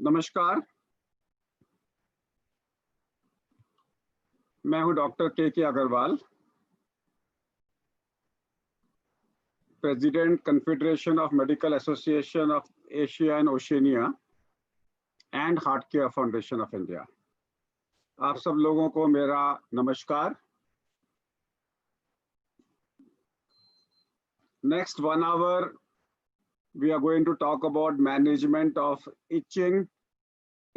नमस्कार। मैं हूं doctor K Agarwal, president confederation of medical association of Asia and Oceania and heart care foundation of India. आप सब लोगों को मेरा नमस्कार। Next 1 hour we are going to talk about management of itching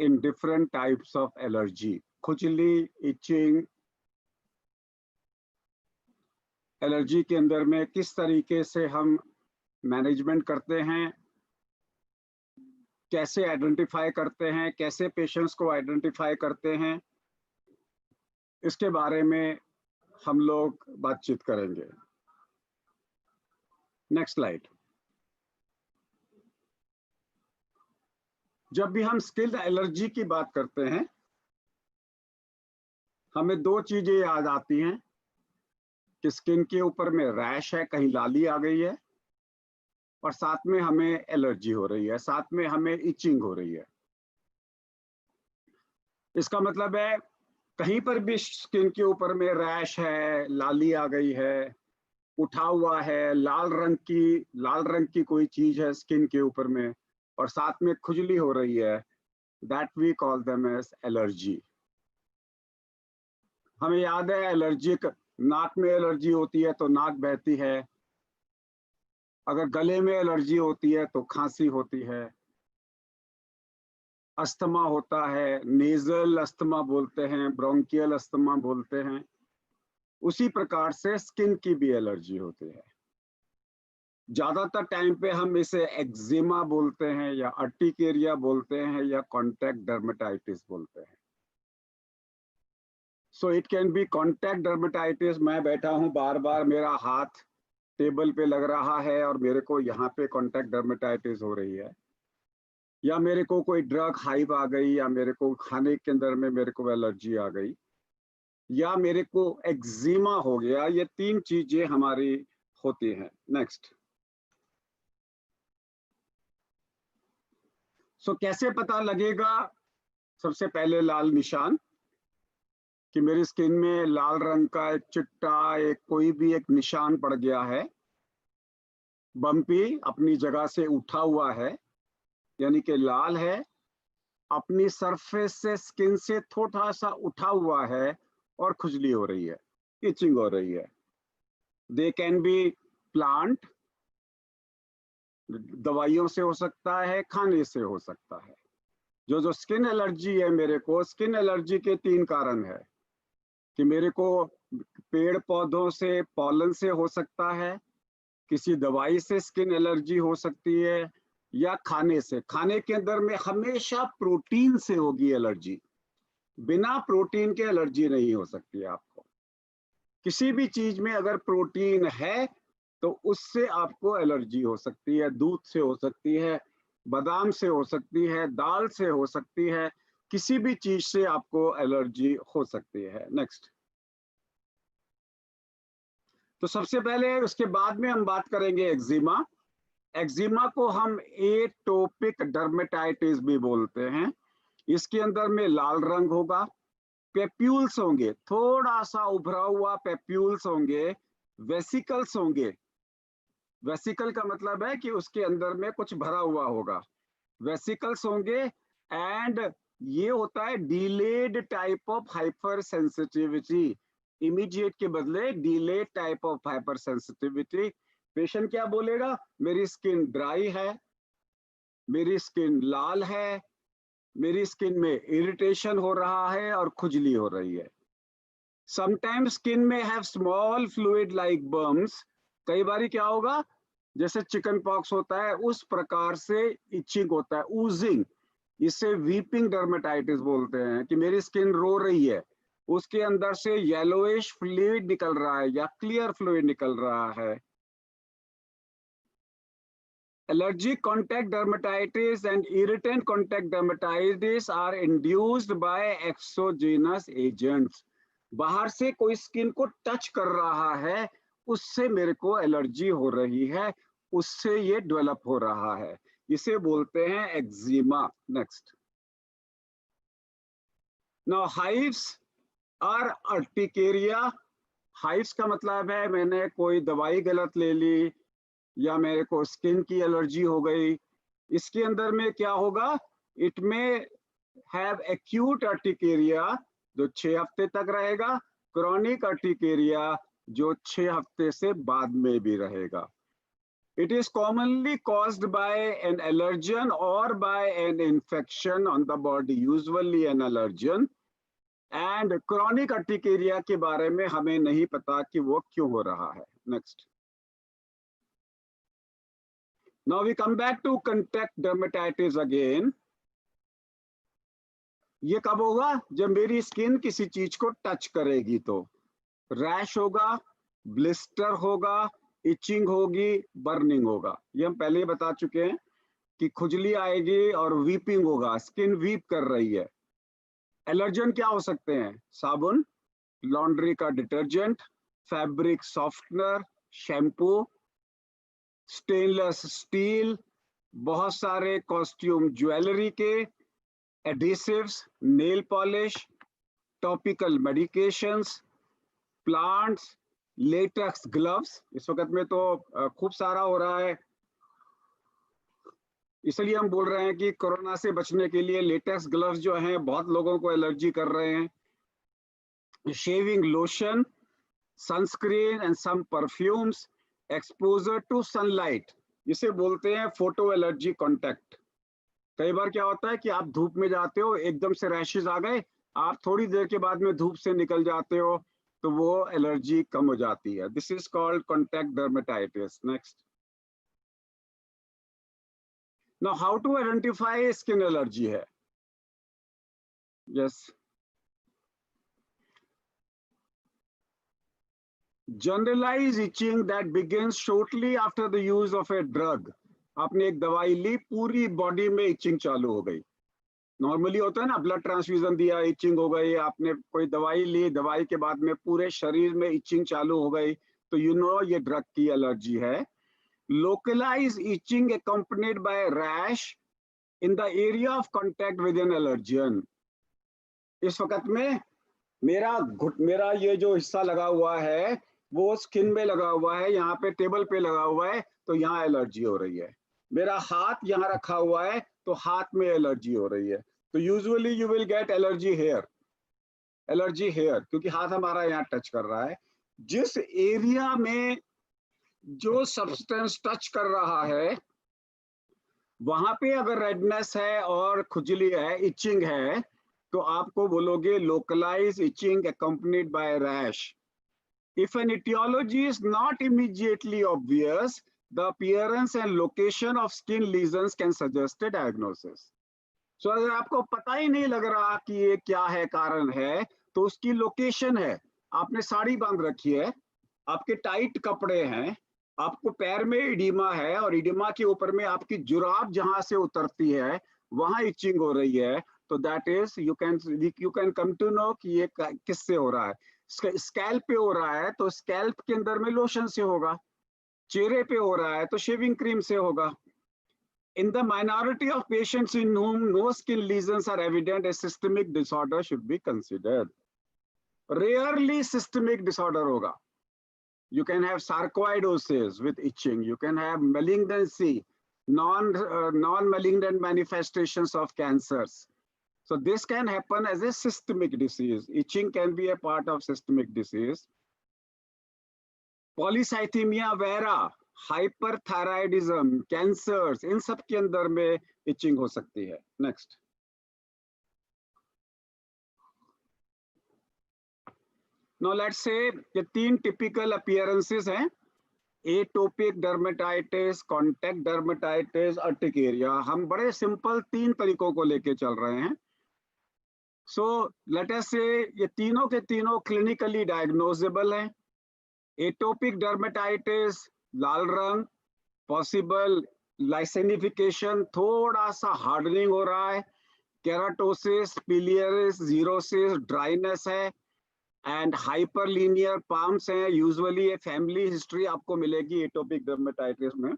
in different types of allergy. खुजली, itching, allergy के अंदर में किस तरीके से हम मैनेजमेंट करते हैं, कैसे आइडेंटिफाई करते हैं, कैसे पेशेंट्स को आइडेंटिफाई करते हैं, इसके बारे में हम लोग बातचीत करेंगे। Next slide. जब भी हम स्किन एलर्जी की बात करते हैं, हमें दो चीजें याद आती हैं कि स्किन के ऊपर में रैश है, कहीं लाली आ गई है, और साथ में हमें एलर्जी हो रही है, साथ में हमें इचिंग हो रही है। इसका मतलब है कहीं पर भी स्किन के ऊपर में रैश है, लाली आ गई है, उठा हुआ है, लाल रंग की कोई चीज है स्किन के ऊपर में, और साथ में खुजली हो रही है, that we call them as allergy. हमें याद है एलर्जिक, नाक में एलर्जी होती है तो नाक बहती है, अगर गले में एलर्जी होती है तो खांसी होती है, अस्थमा होता है, नेजल अस्थमा बोलते हैं, ब्रोंकियल अस्थमा बोलते हैं। उसी प्रकार से स्किन की भी एलर्जी होती है। ज्यादातर टाइम पे हम इसे एक्जिमा बोलते हैं या अर्टिकेरिया बोलते हैं या कॉन्टैक्ट डर्मेटाइटिस बोलते हैं। So it can be contact dermatitis. मैं बैठा हूं, बार बार मेरा हाथ टेबल पे लग रहा है और मेरे को यहाँ पे कॉन्टैक्ट डर्मेटाइटिस हो रही है, या मेरे को कोई ड्रग हाइव आ गई, या मेरे को खाने के अंदर में मेरे को एलर्जी आ गई, या मेरे को एक्जिमा हो गया। ये तीन चीजें हमारी होती हैं। नेक्स्ट। सो कैसे पता लगेगा? सबसे पहले लाल निशान, कि मेरी स्किन में लाल रंग का एक चिट्टा, एक कोई भी एक निशान पड़ गया है, बम्पी अपनी जगह से उठा हुआ है, यानी कि लाल है, अपनी सरफेस से स्किन से थोड़ा सा उठा हुआ है और खुजली हो रही है, इचिंग हो रही है। दे कैन बी प्लांट, दवाइयों से हो सकता है, खाने से हो सकता है। जो स्किन एलर्जी है, मेरे को स्किन एलर्जी के 3 कारण है कि मेरे को पेड़ पौधों से, पॉलन से हो सकता है, किसी दवाई से स्किन एलर्जी हो सकती है, या खाने से। खाने के अंदर में हमेशा प्रोटीन से होगी एलर्जी, बिना प्रोटीन के एलर्जी नहीं हो सकती है आपको। किसी भी चीज में अगर प्रोटीन है तो उससे आपको एलर्जी हो सकती है। दूध से हो सकती है, बादाम से हो सकती है, दाल से हो सकती है, किसी भी चीज से आपको एलर्जी हो सकती है। नेक्स्ट। तो सबसे पहले, उसके बाद में हम बात करेंगे एक्जिमा। एक्जिमा को हम एटोपिक डर्मेटाइटिस भी बोलते हैं। इसके अंदर में लाल रंग होगा, पेप्यूल्स होंगे, थोड़ा सा उभरा हुआ पेप्यूल्स होंगे, वेसिकल्स होंगे। वेसिकल का मतलब है कि उसके अंदर में कुछ भरा हुआ होगा, वेसिकल्स होंगे। एंड ये होता है delayed type of hyper sensitivity, immediate के बदले delayed type of hyper sensitivity. Patient क्या बोलेगा? मेरी स्किन ड्राई है, मेरी स्किन लाल है, मेरी स्किन में इरिटेशन हो रहा है और खुजली हो रही है। समटाइम्स स्किन में have small fluid like bumps. कई बार क्या होगा, जैसे चिकन पॉक्स होता है उस प्रकार से इचिंग होता है, ऊजिंग। इसे वीपिंग डर्मेटाइटिस बोलते हैं, कि मेरी स्किन रो रही है, उसके अंदर से येलोइश फ्लूइड निकल रहा है या क्लियर फ्लूइड निकल रहा है। Allergic contact dermatitis and irritant contact dermatitis are induced by exogenous agents. बाहर से कोई स्किन को टच कर रहा है, उससे मेरे को एलर्जी हो रही है, उससे ये डेवलप हो रहा है, इसे बोलते हैं eczema. Next. Now hives are urticaria. Hives का मतलब है मैंने कोई दवाई गलत ले ली या मेरे को स्किन की एलर्जी हो गई। इसके अंदर में क्या होगा, इट में हैव एक्यूट अर्टिकेरिया जो 6 हफ्ते तक रहेगा, क्रॉनिक अर्टिकेरिया जो 6 हफ्ते से बाद में भी रहेगा। It is commonly caused by an allergen or by an infection on the body, usually an allergen. And chronic urticaria के बारे में हमें नहीं पता कि वो क्यों हो रहा है। Next. Now we come back to contact dermatitis again. ये कब होगा, जब मेरी स्किन किसी चीज को टच करेगी तो रैश होगा, ब्लिस्टर होगा, इचिंग होगी, बर्निंग होगा। ये हम पहले ही बता चुके हैं कि खुजली आएगी और वीपिंग होगा, स्किन वीप कर रही है। एलर्जन क्या हो सकते हैं, साबुन, लॉन्ड्री का detergent, fabric softener, shampoo, stainless steel, बहुत सारे कॉस्ट्यूम ज्वेलरी के, adhesives, nail polish, topical medications, plants, latex gloves. इस वक्त में तो खूब सारा हो रहा है, इसलिए हम बोल रहे हैं कि कोरोना से बचने के लिए लेटेक्स ग्लव्स जो हैं बहुत लोगों को एलर्जी कर रहे हैं। Shaving lotion, sunscreen and some perfumes, exposure to sunlight, इसे बोलते हैं फोटो एलर्जी कॉन्टैक्ट। कई बार क्या होता है कि आप धूप में जाते हो, एकदम से रैशेज आ गए, आप थोड़ी देर के बाद में धूप से निकल जाते हो तो वो एलर्जी कम हो जाती है। This is called contact dermatitis. Next. Now, how to identify skin allergy है? Yes. Generalized itching that begins shortly after the use of a drug. आपने एक दवाई ली, पूरी बॉडी में इचिंग चालू हो गई। नॉर्मली होता है ना, ब्लड ट्रांसफ्यूजन दिया, इचिंग हो गई, आपने कोई दवाई ली, दवाई के बाद में पूरे शरीर में इचिंग चालू हो गई, तो यू नो ये ड्रग की एलर्जी है। Localized itching accompanied by rash in the area of contact with an allergen. इस वक्त में मेरा ये जो हिस्सा लगा हुआ है वो स्किन में लगा हुआ है, यहाँ पे टेबल पे लगा हुआ है, तो यहाँ एलर्जी हो रही है। मेरा हाथ यहाँ रखा हुआ है तो हाथ में एलर्जी हो रही है। तो usually you will get allergy here, क्योंकि हाथ हमारा यहाँ टच कर रहा है। जिस एरिया में जो सब्सटेंस टच कर रहा है वहां पे अगर रेडनेस है और खुजली है, इचिंग है, तो आपको बोलोगे localize itching accompanied by rash. If an etiology is not immediately obvious, the appearance and location of skin lesions can suggest a diagnosis. So अगर आपको पता ही नहीं लग रहा कि ये क्या है, कारण है, तो उसकी लोकेशन है। आपने साड़ी बांध रखी है, आपके टाइट कपड़े हैं, आपको पैर में इडिमा है और इडिमा के ऊपर में आपकी जुराब जहां से उतरती है वहां इचिंग हो रही है, तो that is you can come to know कि ये किससे हो रहा है। स्कैल्प पे हो रहा है तो स्कैल्प के अंदर में लोशन से होगा, चेहरे पे हो रहा है तो शेविंग क्रीम से होगा। In the minority of patients in whom no skin lesions are evident, a systemic disorder should be considered. Rarely systemic disorder hoga. You can have sarcoidosis with itching. You can have malignancy, non-malignant manifestations of cancers. So this can happen as a systemic disease. Itching can be a part of systemic disease. Polycythemia vera, hyperthyroidism, cancers, इन सब के अंदर में itching हो सकती है। Next. Now let's say ये 3 typical appearances हैं, atopic dermatitis, contact dermatitis, urticaria। हम बड़े सिंपल 3 तरीकों को लेके चल रहे हैं। So let us say ये तीनों के तीनों clinically diagnosable हैं। atopic dermatitis, लाल रंग, possible लाइसेनिफिकेशन, थोड़ा सा हार्डनिंग हो रहा है, केराटोसिस, पिलियरिस, जीरोसिस, ड्राइनेस है एंड हाइपरलीनियर पाम्स हैं। यूजुअली ये फैमिली हिस्ट्री आपको मिलेगी एटोपिक डर्मेटाइटिस में।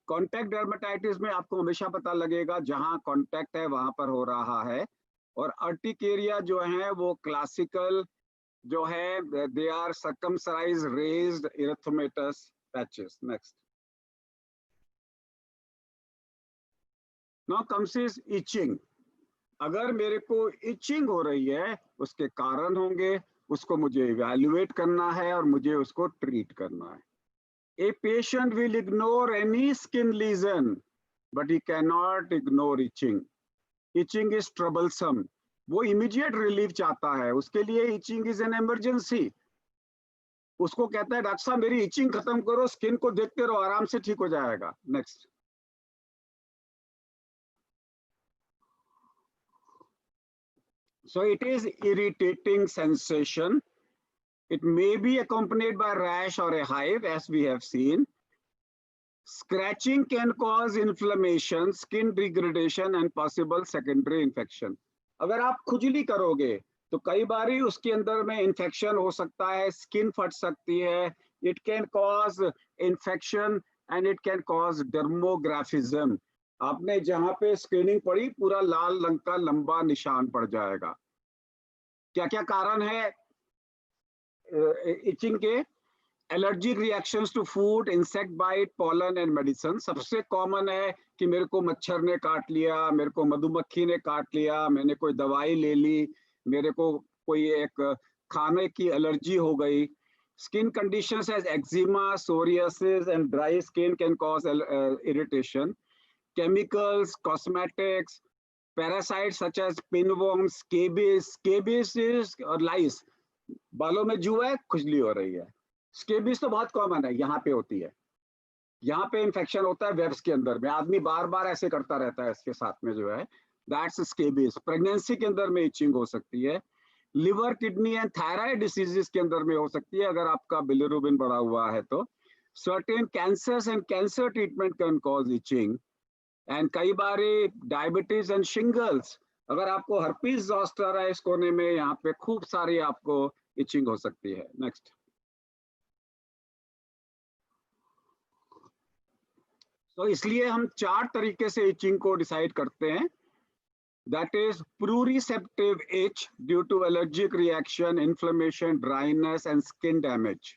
कॉन्टैक्ट डर्मेटाइटिस में आपको हमेशा पता लगेगा जहां कॉन्टैक्ट है वहां पर हो रहा है, और अर्टिकेरिया जो है वो क्लासिकल जो है, they are circumscribed raised erythematous patches. Next, now comes is itching. अगर मेरे को इचिंग हो रही है, उसके कारण होंगे, उसको मुझे इवैल्यूएट करना है और मुझे उसको ट्रीट करना है। A patient will ignore any skin lesion, but he cannot ignore itching. Itching is troublesome. वो immediate relief चाहता है, उसके लिए itching is an emergency. उसको कहता है डॉक्टर साहब मेरी itching खत्म करो, स्किन को देखते रहो, आराम से ठीक हो जाएगा। Next, so it is irritating sensation. It may be accompanied by rash or a hive, as we have seen. Scratching can cause inflammation, skin degradation and possible secondary infection. अगर आप खुजली करोगे तो कई बारी उसके अंदर में इन्फेक्शन हो सकता है, स्किन फट सकती है, it can cause infection and it can cause dermographism. आपने जहां पे स्क्रीनिंग पड़ी पूरा लाल रंग का लंबा निशान पड़ जाएगा। क्या क्या कारण है इचिंग के? Allergic reactions to food, insect bite, pollen and medicine. सबसे कॉमन है कि मेरे को मच्छर ने काट लिया, मेरे को मधुमक्खी ने काट लिया, मैंने कोई दवाई ले ली, मेरे को कोई एक खाने की एलर्जी हो गई। Skin conditions as eczema, psoriasis and dry skin can cause irritation. Chemicals, cosmetics, parasites such as pinworms, scabies, scabies is or lice, बालों में जुआ है, खुजली हो रही है। स्केबिस तो बहुत कॉमन है, यहाँ पे होती है, यहाँ पे इन्फेक्शन होता है वेब्स के अंदर में, आदमी बार बार ऐसे करता रहता है, इसके साथ में जो है दैट्स स्केबिस। प्रेगनेंसी के अंदर में इचिंग हो सकती है। Liver, kidney and thyroid diseases के अंदर में हो सकती है अगर आपका बिलिरुबिन बढ़ा हुआ है तो। Certain cancers and cancer treatment can cause etching and कई बार डायबिटीज एंड शिंगल्स, अगर आपको हर्पीज ज़ोस्टर है इस कोने में, यहाँ पे खूब सारी आपको इचिंग हो सकती है। नेक्स्ट, तो इसलिए हम 4 तरीके से इचिंग को डिसाइड करते हैं। That is pruriceptive itch due to allergic reaction, inflammation, dryness and skin damage.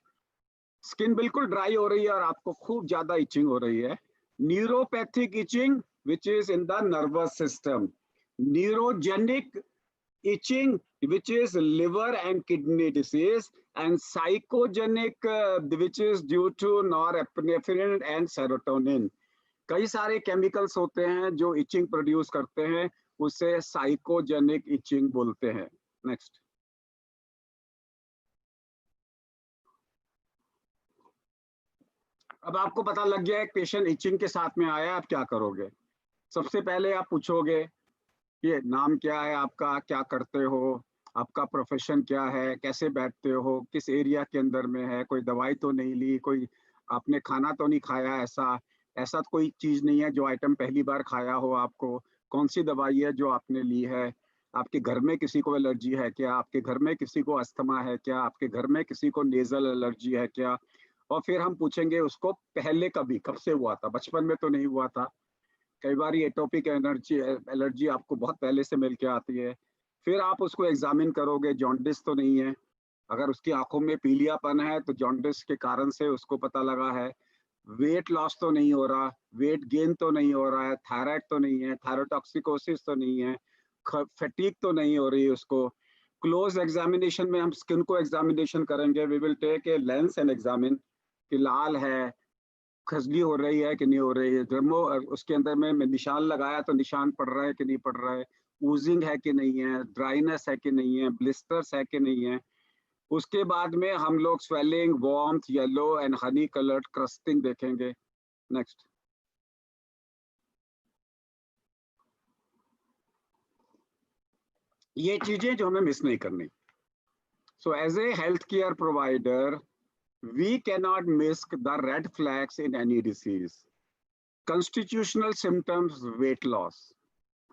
Skin बिल्कुल ड्राई हो रही है और आपको खूब ज्यादा इचिंग हो रही है। Neuropathic itching which is in the nervous system. Neurogenic itching which is liver and kidney disease, and psychogenic which is due to norepinephrine and serotonin. कई सारे केमिकल्स होते हैं जो इचिंग प्रोड्यूस करते हैं, उसे साइकोजेनिक इचिंग बोलते हैं। नेक्स्ट, अब आपको पता लग गया एक पेशेंट इचिंग के साथ में आया, आप क्या करोगे? सबसे पहले आप पूछोगे ये नाम क्या है आपका, क्या करते हो, आपका प्रोफेशन क्या है, कैसे बैठते हो, किस एरिया के अंदर में है, कोई दवाई तो नहीं ली, कोई आपने खाना तो नहीं खाया, ऐसा ऐसा कोई चीज नहीं है जो आइटम पहली बार खाया हो आपको, कौन सी दवाई है जो आपने ली है, आपके घर में किसी को एलर्जी है क्या, आपके घर में किसी को अस्थमा है क्या, आपके घर में किसी को नेजल एलर्जी है क्या। और फिर हम पूछेंगे उसको पहले कभी कब से हुआ था, बचपन में तो नहीं हुआ था। कई बार एटोपिक एलर्जी आपको बहुत पहले से मिल के आती है। फिर आप उसको एग्जामिन करोगे, जॉन्डिस तो नहीं है। अगर उसकी आंखों में पीलियापन है तो जॉन्डिस के कारण से उसको पता लगा है। वेट लॉस तो नहीं हो रहा, वेट गेन तो नहीं हो रहा है, थायराइड तो नहीं है, थायरोटॉक्सिकोसिस तो नहीं है, फटीग तो नहीं हो रही है उसको। क्लोज एग्जामिनेशन में हम स्किन को एग्जामिनेशन करेंगे, we will take a lens and examine कि लाल है, खजली हो रही है कि नहीं हो रही है, डर्मो उसके अंदर में निशान लगाया तो निशान पड़ रहा है कि नहीं पड़ रहा है, ऊजिंग है कि नहीं है, ड्राइनेस है कि नहीं है, ब्लिस्टर्स है कि नहीं है। उसके बाद में हम लोग swelling, warmth, yellow and honey coloured crusting देखेंगे। नेक्स्ट, ये चीजें जो हमें मिस नहीं करनी। So as a health care provider we cannot miss the red flags in any disease. Constitutional symptoms, weight loss.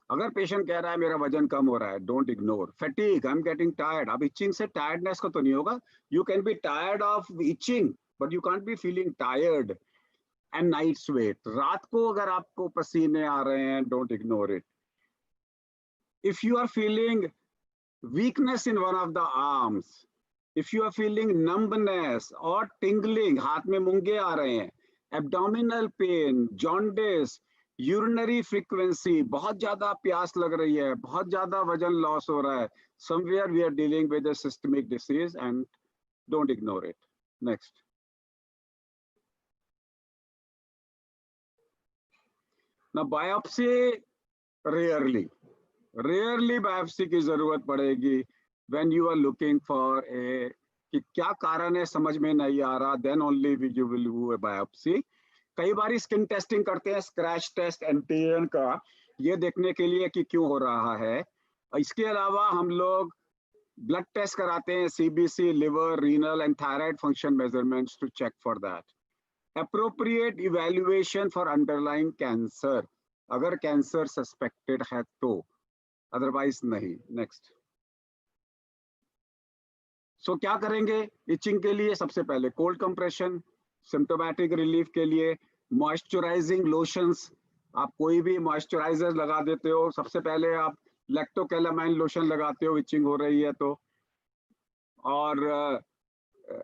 अगर पेशेंट कह रहा है मेरा वजन कम हो रहा है, don't ignore. Fatigue, I am getting tired. अब इचिंग से टायर्डनेस का तो नहीं होगा, you can be tired of itching but you can't be feeling tired. And night sweat, रात को अगर आपको पसीने आ रहे हैं, don't ignore it. If you are feeling weakness in one of the arms, if you are feeling numbness or tingling, हाथ में मूंगे आ रहे हैं, abdominal pain, jaundice, urinary frequency, बहुत ज्यादा प्यास लग रही है, बहुत ज्यादा वजन लॉस हो रहा है, somewhere we are dealing with a systemic disease and don't ignore it. Next. Now biopsy, rarely biopsy की जरूरत पड़ेगी when you are looking for a कि क्या कारण है समझ में नहीं आ रहा, then only you will do a biopsy. कई बार स्किन टेस्टिंग करते हैं, स्क्रैच टेस्ट एंटीजन का, ये देखने के लिए कि क्यों हो रहा है. इसके अलावा हम लोग ब्लड टेस्ट कराते हैं, CBC, liver, renal and thyroid function measurements to check for that. Appropriate evaluation for underlying cancer, अगर कैंसर सस्पेक्टेड है तो, अदरवाइज नहीं. नेक्स्ट. सो क्या करेंगे इचिंग के लिए? सबसे पहले कोल्ड कंप्रेशन, सिम्टोमेटिक रिलीफ के लिए मॉइस्चराइजिंग लोशंस, आप कोई भी मॉइस्चराइजर लगा देते हो, सबसे पहले आप लैक्टोकैलामाइन लोशन लगाते हो इचिंग हो रही है तो. और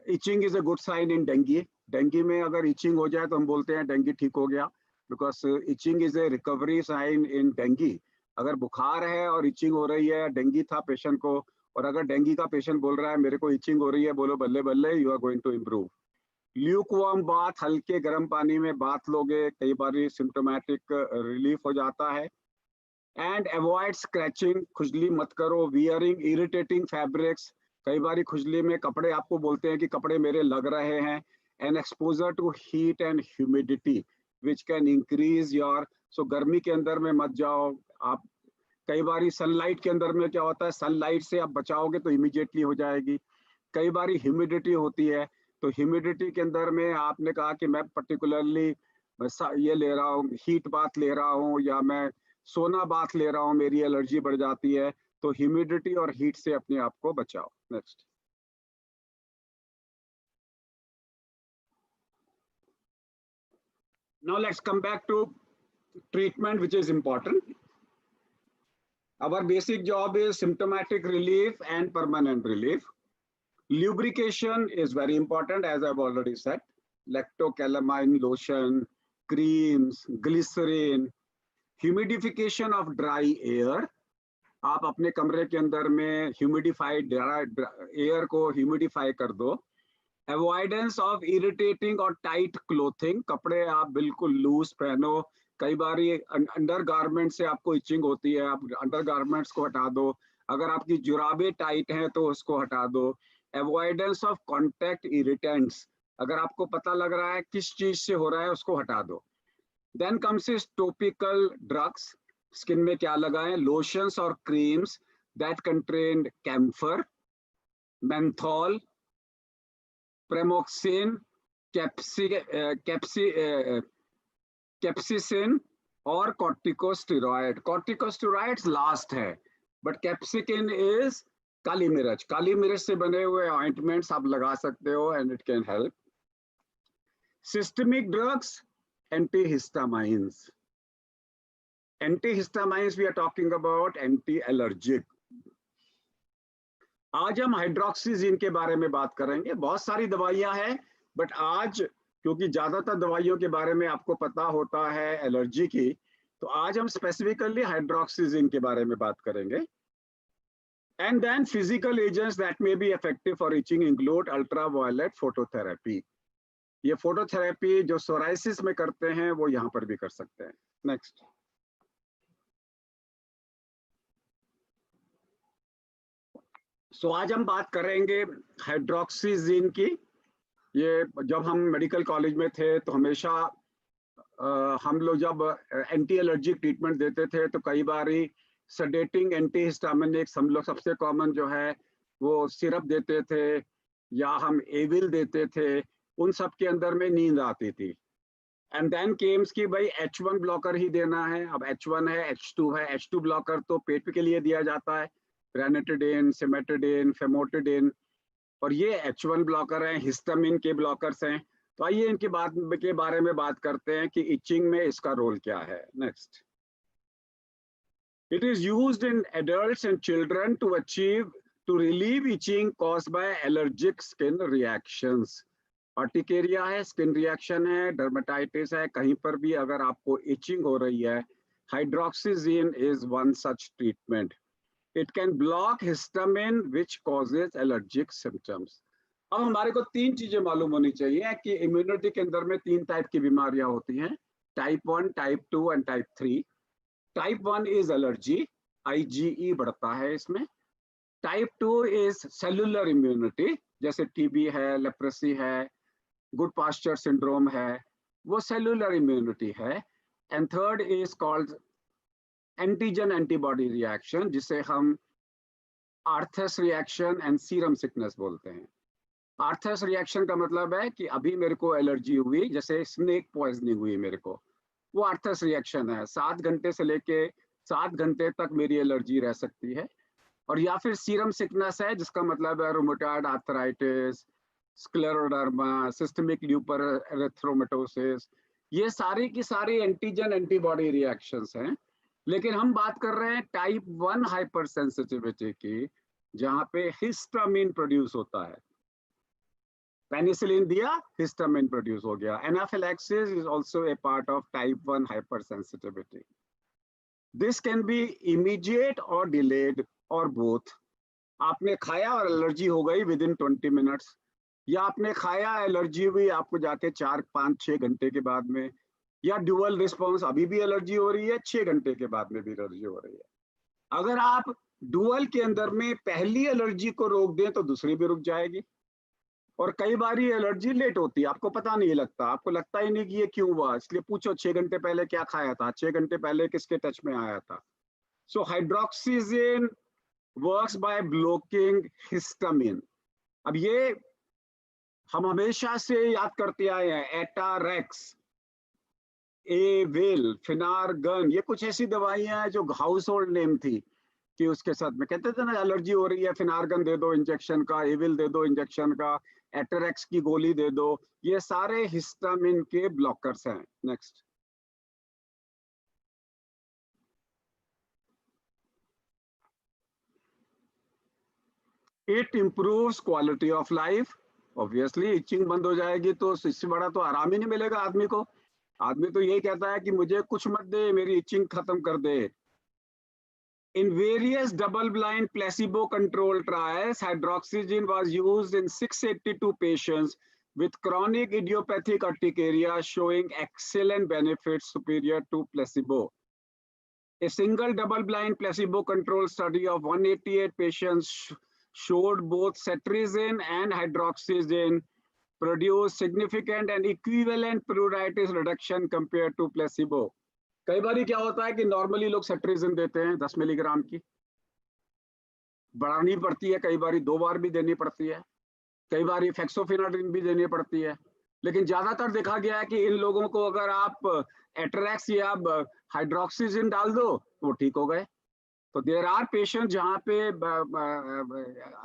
itching is a good sign in dengue. Dengue में अगर इचिंग हो जाए तो हम बोलते हैं डेंगू ठीक हो गया, because itching is a recovery sign in dengue. अगर बुखार है और इचिंग हो रही है, डेंगू था पेशेंट को, और अगर डेंगू का पेशेंट बोल रहा है मेरे को इचिंग हो रही है, बोलो बल्ले बल्ले, you are going to improve. Lukewarm bath, हल्के गर्म पानी में बाथ लोगे, कई बार सिम्टोमेटिक रिलीफ हो जाता है. एंड अवॉइड स्क्रैचिंग, खुजली मत करो. वियरिंग इरिटेटिंग फैब्रिक्स, कई बार खुजली में कपड़े आपको बोलते हैं कि कपड़े मेरे लग रहे हैं. And exposure to heat and humidity which can increase your, so गर्मी के अंदर में मत जाओ आप. कई बार सनलाइट के अंदर में क्या होता है, सनलाइट से आप बचाओगे तो इमीडिएटली हो जाएगी. कई बार ह्यूमिडिटी होती है, तो ह्यूमिडिटी के अंदर में आपने कहा कि मैं पर्टिकुलरली ये ले रहा हूँ, हीट बाथ ले रहा हूँ या मैं सोना बाथ ले रहा हूँ, मेरी एलर्जी बढ़ जाती है, तो ह्यूमिडिटी और हीट से अपने आप को बचाओ. Next. Now let's come back to treatment, which is important. Our basic job is symptomatic relief and permanent relief. Lubrication is very important, as I've already said. Lactocalamine lotion, creams, glycerin, humidification of dry air. आप अपने कमरे के अंदर में humidified air को humidify कर दो. Avoidance of irritating और टाइट क्लोथिंग, कपड़े आप बिल्कुल लूज पहनो. कई बार ये अंडर गारमेंट से आपको इचिंग होती है, आप अंडर गारमेंट्स को हटा दो. अगर आपकी जुराबें टाइट हैं तो उसको हटा दो. अवॉइडेंस ऑफ कॉन्टैक्ट इरिटेंट्स, अगर आपको पता लग रहा है किस चीज से हो रहा है उसको हटा दो. Then comes is topical drugs, skin में क्या लगाएं? लोशंस और creams that contain camphor, menthol, pramoxine, capsaicin और कॉर्टिकोस्टेरॉइड. कॉर्टिकोस्टेरॉइड्स लास्ट है, बट कैप्सिकिन इज काली मिर्च. काली मिर्च से बने हुए ऑइंटमेंट्स आप लगा सकते हो and it can help. Systemic drugs, antihistamines. Antihistamines we are talking about anti allergic. आज हम हाइड्रोक्सीजिन के बारे में बात करेंगे. बहुत सारी दवाइयां हैं, बट आज क्योंकि ज्यादातर दवाइयों के बारे में आपको पता होता है एलर्जी की, तो आज हम स्पेसिफिकली हाइड्रोक्सीजिन के बारे में बात करेंगे. And then physical agents that may be effective for itching include ultraviolet phototherapy. ये फोटोथेरेपी जो सोराइसिस में करते हैं वो यहाँ पर भी कर सकते हैं. नेक्स्ट. सो आज हम बात करेंगे हाइड्रोक्सीजिन की. ये जब हम मेडिकल कॉलेज में थे तो हमेशा हम लोग जब एंटी एलर्जिक ट्रीटमेंट देते थे तो कई बार सडेटिंग एंटीहिस्टामिनिक्स हम लोग सबसे कॉमन जो है वो सिरप देते थे या हम एविल देते थे. उन सब के अंदर में नींद आती थी. एंड देन केम्स की भाई H1 ब्लॉकर ही देना है. अब H1 है, H2 है. H2 ब्लॉकर तो पेट के लिए दिया जाता है, रेनिटिडिन, सिमेटिडिन, फेमोटिडिन, और ये H1 ब्लॉकर हैं, हिस्टामिन के ब्लॉकर्स हैं. तो आइए इनके बारे में बात करते हैं कि इचिंग में इसका रोल क्या है. Next. It is used in adults and children to relieve itching caused by allergic skin reactions. Urticaria है, स्किन रिएक्शन है, डर्मेटाइटिस है, कहीं पर भी अगर आपको इचिंग हो रही है, hydroxyzine is one such treatment. It can block histamine which causes allergic symptoms. अब हमारे को तीन चीजें मालूम होनी चाहिए कि इम्यूनिटी के अंदर में तीन टाइप की बीमारियां होती हैं, type 1, type 2 and type 3. Type 1 is allergy, IgE बढ़ता है इसमें. टाइप 2 इज सेलुलर इम्यूनिटी, जैसे टीबी है, लेप्रेसी है, गुड पास्चर सिंड्रोम है, वो सेलुलर इम्यूनिटी है. And third is called antigen antibody reaction, जिसे हम Arthus reaction and serum sickness बोलते हैं. आर्थस रिएक्शन का मतलब है कि अभी मेरे को एलर्जी हुई, जैसे स्नेक पॉइजनिंग हुई मेरे को, वो आर्थस रिएक्शन है. 7 घंटे से लेके 7 घंटे तक मेरी एलर्जी रह सकती है. और या फिर सीरम सिकनेस है, जिसका मतलब है रूमेटॉइड आर्थराइटिस, स्क्लेरोडर्मा, सिस्टमिक ल्यूपर एरिथ्रोमेटोसिस. ये सारी की सारी एंटीजन एंटीबॉडी रिएक्शंस हैं. लेकिन हम बात कर रहे हैं टाइप 1 हाइपर सेंसिटिविटी की, जहां पे हिस्टामिन प्रोड्यूस होता है. पेनिसिलिन दिया, हिस्टामिन प्रोड्यूस हो गया. Anaphylaxis is also a part of type 1 hypersensitivity. This can be immediate और डिलेड और बोथ. आपने खाया और एलर्जी हो गई विद इन 20 मिनट्स, या आपने खाया एलर्जी हुई आपको जाके 4, 5, 6 घंटे के बाद में, या ड्यूअल रिस्पॉन्स, अभी भी एलर्जी हो रही है, 6 घंटे के बाद में भी एलर्जी हो रही है. अगर आप डुअल के अंदर में पहली एलर्जी को रोक दें तो दूसरी भी रुक जाएगी. और कई बार ये एलर्जी लेट होती है, आपको पता नहीं लगता, आपको लगता ही नहीं कि ये क्यों हुआ, इसलिए पूछो 6 घंटे पहले क्या खाया था, 6 घंटे पहले किसके टच में आया था. सो हाइड्रोक्सीजिन वर्क्स बाय ब्लॉकिंग हिस्टामिन. अब ये हम हमेशा से याद करते आए हैं, एटारेक्स, एविल, फिनारगन, ये कुछ ऐसी दवाइयां हैं जो हाउस होल्ड नेम थी, कि उसके साथ में कहते थे ना एलर्जी हो रही है, फिनारगन दे दो इंजेक्शन का, एविल दे दो इंजेक्शन का, एटरेक्स की गोली दे दो. ये सारे हिस्टामिन के ब्लॉकर्स हैं. Next. It improves quality of life. Obviously itching बंद हो जाएगी तो इससे बड़ा तो आराम ही नहीं मिलेगा आदमी को. आदमी तो यही कहता है कि मुझे कुछ मत दे, मेरी इचिंग खत्म कर दे. In various double-blind placebo-controlled trials, hydroxyzine was used in 682 patients with chronic idiopathic urticaria, showing excellent benefits superior to placebo. A single double-blind placebo-controlled study of 188 patients showed both cetirizine and hydroxyzine produced significant and equivalent pruritus reduction compared to placebo. कई बार क्या होता है कि normally लोग cetirizine देते हैं 10 milligram की, बढ़ानी पड़ती है, कई बार 2 बार भी देनी पड़ती है, कई बार फेक्सोफेनाडिन भी देनी पड़ती है. लेकिन ज्यादातर देखा गया है कि इन लोगों को अगर आप एटरेक्स या हाइड्रोक्सीजिन डाल दो वो ठीक हो गए. तो देयर आर पेशेंट जहाँ पे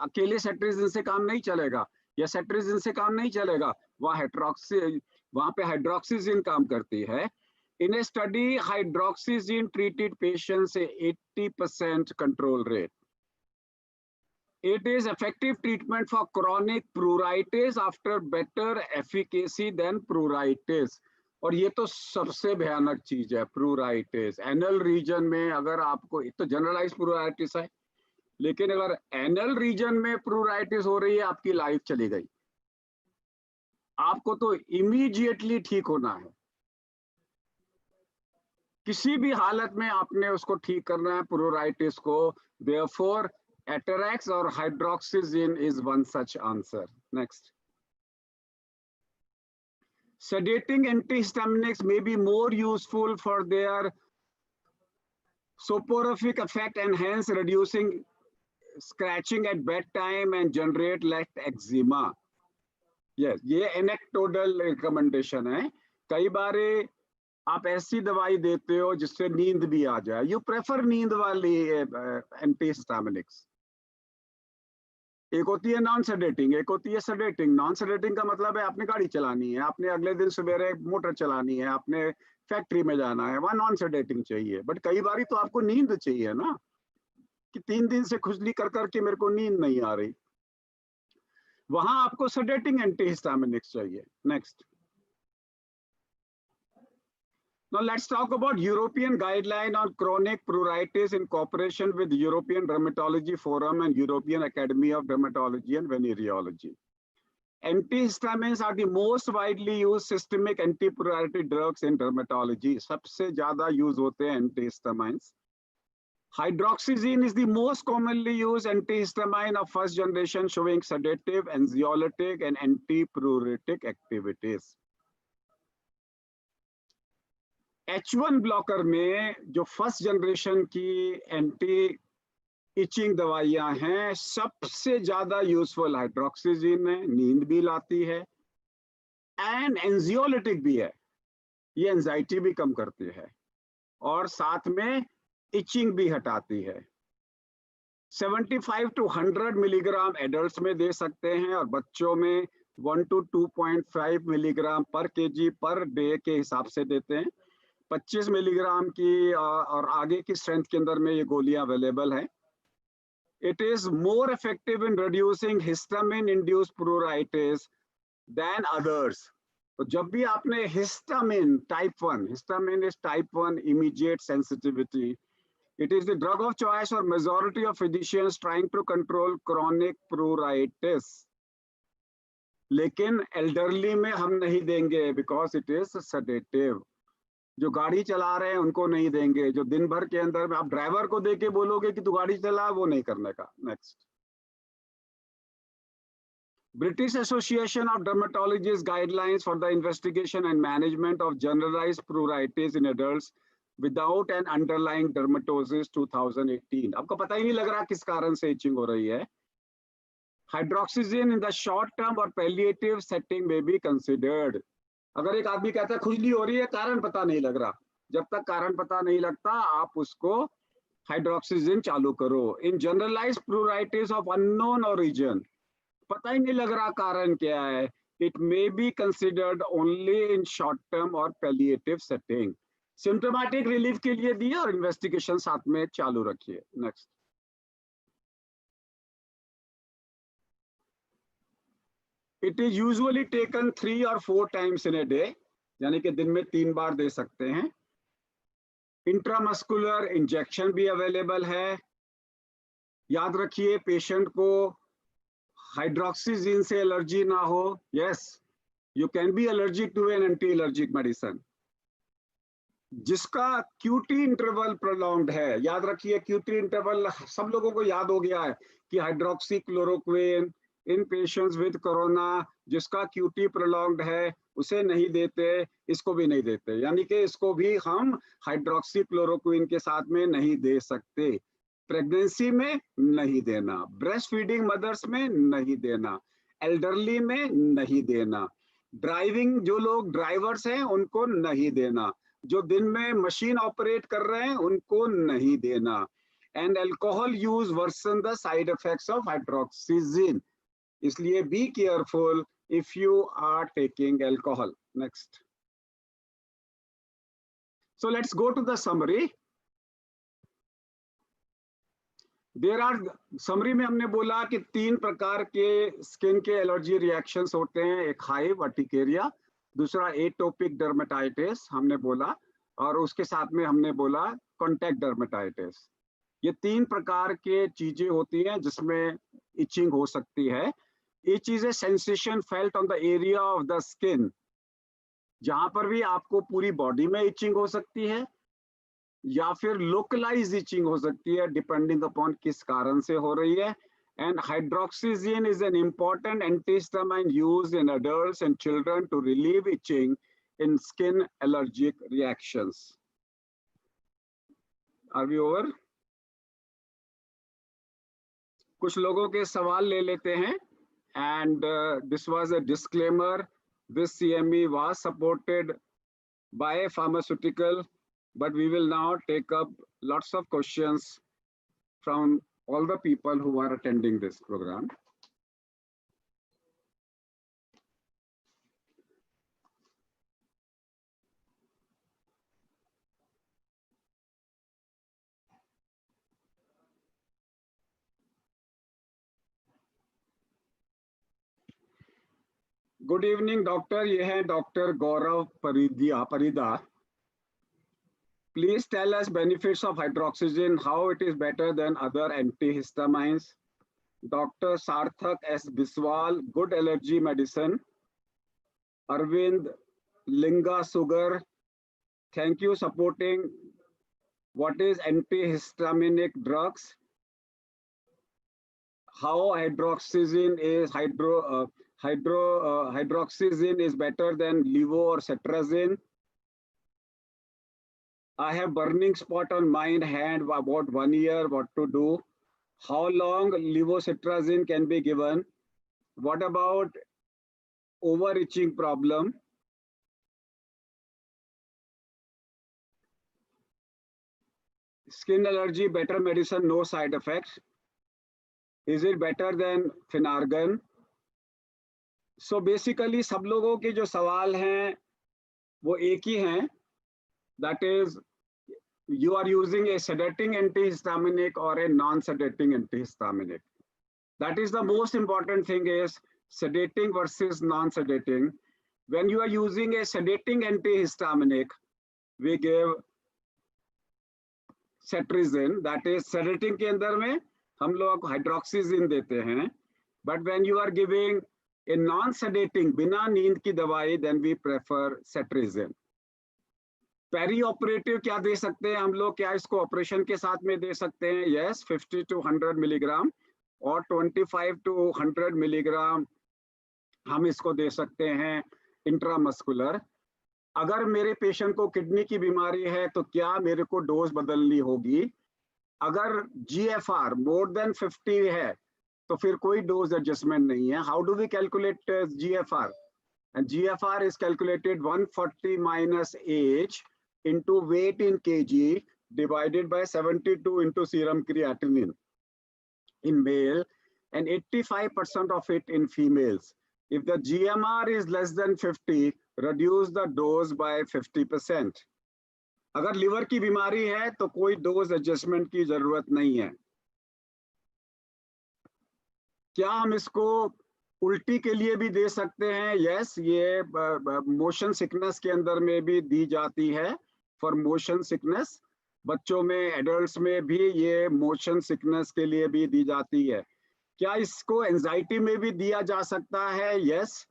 अकेले सेट्रिजिन से काम नहीं चलेगा या सेट्रिजिन से काम नहीं चलेगा, वहाँ पे हाइड्रोक्सीजिन काम करती है. In a study, hydroxyzine treated patients a 80% control rate. It is effective treatment for chronic pruritus after better efficacy than pruritus. और ये तो सबसे भयानक चीज है, प्रूराइटिस. एनल रीजन में अगर आपको, एक तो जनरलाइज प्रूराइटिस है, लेकिन अगर एनल रीजन में प्रूराइटिस हो रही है, आपकी लाइफ चली गई. आपको तो इमीडिएटली ठीक होना है, किसी भी हालत में आपने उसको ठीक करना है प्रूराइटिस को. Therefore, Atarax or hydroxyzine is one such answer. Next. Sedating antihistaminics may be more useful for their soporific effect and hence reducing scratching at bedtime and generate less eczema. Yes, ये anecdotal recommendation है. कई बार आप ऐसी दवाई देते हो जिससे नींद भी आ जाए. यू प्रेफर नींद वाली एंटीहिस्टामिनिक्स. एक होती है नॉन सेडेटिंग, एक होती है सेडेटिंग. नॉन सेडेटिंग का मतलब है आपने गाड़ी चलानी है, आपने अगले दिन सवेरे मोटर चलानी है, आपने फैक्ट्री में जाना है, वहां नॉन सेडेटिंग चाहिए। बट कई बारी तो आपको नींद चाहिए ना, कि 3 दिन से खुजली कर करके मेरे को नींद नहीं आ रही, वहां आपको सेडेटिंग एंटीहिस्टामिनिक्स चाहिए। Next, now let's talk about European guideline on chronic pruritus in cooperation with European Dermatology Forum and European Academy of Dermatology and Venereology. Antihistamines are the most widely used systemic antipruritic drugs in dermatology. सबसे ज्यादा use होते हैं antihistamines. Hydroxyzine is the most commonly used antihistamine of first generation, showing sedative, anxiolytic, and antipruritic activities. H1 blocker में जो first generation की anti etching दवाइयां हैं, सबसे ज्यादा यूजफुल हाइड्रोक्सीजिन है, नींद भी लाती है एंड एंजियोलिटिक भी है, ये एंजाइटी भी कम करती है और साथ में इचिंग भी हटाती है। 75 to 100 मिलीग्राम एडल्ट्स में दे सकते हैं और बच्चों में 1 to 2.5 मिलीग्राम पर केजी पर डे के हिसाब से देते हैं। 25 मिलीग्राम की और आगे की स्ट्रेंथ के अंदर में ये गोलियां अवेलेबल है। It is more effective in reducing histamine induced pruritus than others. तो जब भी आपने histamine type 1, histamine is type 1 immediate sensitivity, it is the drug of choice for majority of physicians trying to control chronic pruritus, लेकिन elderly में हम नहीं देंगे because it is sedative. जो गाड़ी चला रहे हैं उनको नहीं देंगे, जो दिन भर के अंदर में आप ड्राइवर को देके बोलोगे कि तू गाड़ी चला, वो नहीं करने का। Next, British Association of Dermatologists guidelines for the investigation and management of generalized pruritus in adults without an underlying dermatosis 2018। आपको पता ही नहीं लग रहा किस कारण से इचिंग हो रही है। हाइड्रोक्सीजिन इन द शॉर्ट टर्म और पैलिएटिव सेटिंग में बी कंसिडर्ड। अगर एक आदमी कहता है खुजली हो रही है, कारण पता नहीं लग रहा, जब तक कारण पता नहीं लगता आप उसको हाइड्रोक्सीजिन चालू करो। In generalised pruritus of unknown origin, पता ही नहीं लग रहा कारण क्या है, it may be considered only in short term और पैलिएटिव सेटिंग। सिम्टोमेटिक रिलीफ के लिए दिए और इन्वेस्टिगेशन साथ में चालू रखिए। Next, it is usually taken 3 or 4 times in a day, यानी कि दिन में 3 बार दे सकते हैं। इंट्रामस्कुलर इंजेक्शन भी अवेलेबल है। याद रखिए पेशेंट को हाइड्रोक्सीजिन से एलर्जी ना हो। Yes, you can be allergic to an anti allergic medicine. जिसका क्यूटी इंटरवल प्रोलॉन्ग्ड है, याद रखिए क्यूटी इंटरवल सब लोगों को याद हो गया है कि hydroxy chloroquine in patients with corona जिसका क्यूटी प्रोलॉन्ग्ड है उसे नहीं देते, इसको भी नहीं देते, यानी कि इसको भी हम हाइड्रोक्सी क्लोरोक्विन के साथ में नहीं दे सकते। प्रेगनेंसी में नहीं देना, ब्रेस्ट फीडिंग मदर्स में नहीं देना, एल्डरली में नहीं देना, ड्राइविंग जो लोग ड्राइवर्स हैं उनको नहीं देना, जो दिन में मशीन ऑपरेट कर रहे हैं उनको नहीं देना। And alcohol use worsen the side effects of hydroxyzine, इसलिए be careful if you are taking alcohol. Next, so let's go to the summary. There are, summary में हमने बोला कि 3 प्रकार के स्किन के एलर्जी रिएक्शंस होते हैं। एक हाइव अर्टिकेरिया, दूसरा एटोपिक डर्मेटाइटिस हमने बोला, और उसके साथ में हमने बोला कॉन्टैक्ट डर्मेटाइटिस। ये 3 प्रकार के चीजें होती हैं जिसमें इचिंग हो सकती है। Each is a sensation felt on the area of the skin, जहां पर भी आपको पूरी बॉडी में इचिंग हो सकती है या फिर लोकलाइज इचिंग हो सकती है, डिपेंडिंग अपॉन किस कारण से हो रही है। And hydroxyzine is an important antihistamine used in adults and children to relieve itching in skin allergic reactions. Are we over? कुछ लोगों के सवाल ले लेते हैं। And this was a disclaimer. This CME was supported by a pharmaceutical, but we will now take up lots of questions from all the people who are attending this program. Good evening doctor, ये है doctor Gaurav Parida. Please tell us benefits of hydroxyzine, how it is better than other antihistamines. Doctor Sarthak S Biswal, good allergy medicine. Arvind Lingasugar, thank you supporting what is antihistaminic drugs, how hydroxyzine is better than levo or cetrazine. I have burning spot on my hand about 1 year, what to do? How long levocetrazine can be given? What about overitching problem? Skin allergy, better medicine, no side effects. Is it better than Finargan? So basically सब लोगों के जो सवाल हैं वो एक ही हैं, that is you are using a sedating antihistaminic or a non-sedating antihistaminic. That is the most important thing, is sedating versus non-sedating. When you are using a sedating antihistaminic, we give cetirizine, that is sedating के अंदर में हम लोग हाइड्रोक्सीजिन देते हैं, but when you are giving a non-sedating बिना नींद की दवाई, then we prefer cetirizine. Perioperative क्या दे सकते हैं हम लोग, क्या इसको ऑपरेशन के साथ में दे सकते हैं? यस, 50 to 100 मिलीग्राम और 25 to 100 मिलीग्राम हम इसको दे सकते हैं इंट्रामस्कुलर। अगर मेरे पेशेंट को किडनी की बीमारी है तो क्या मेरे को डोज बदलनी होगी? अगर GFR मोर देन 50 है तो फिर कोई डोज एडजस्टमेंट नहीं है। How do we calculate GFR? And GFR is calculated 140 minus age into weight in kg divided by 72 into serum creatinine in male and 85% of it in females. If the GMR is less than 50, reduce the dose by 50%. अगर liver की बीमारी है तो कोई dose adjustment की जरूरत नहीं है। क्या हम इसको उल्टी के लिए भी दे सकते हैं? यस, ये मोशन सिकनेस के अंदर में भी दी जाती है, फॉर मोशन सिकनेस। बच्चों में, एडल्ट्स में भी ये मोशन सिकनेस के लिए भी दी जाती है। क्या इसको एंजाइटी में भी दिया जा सकता है? Yes,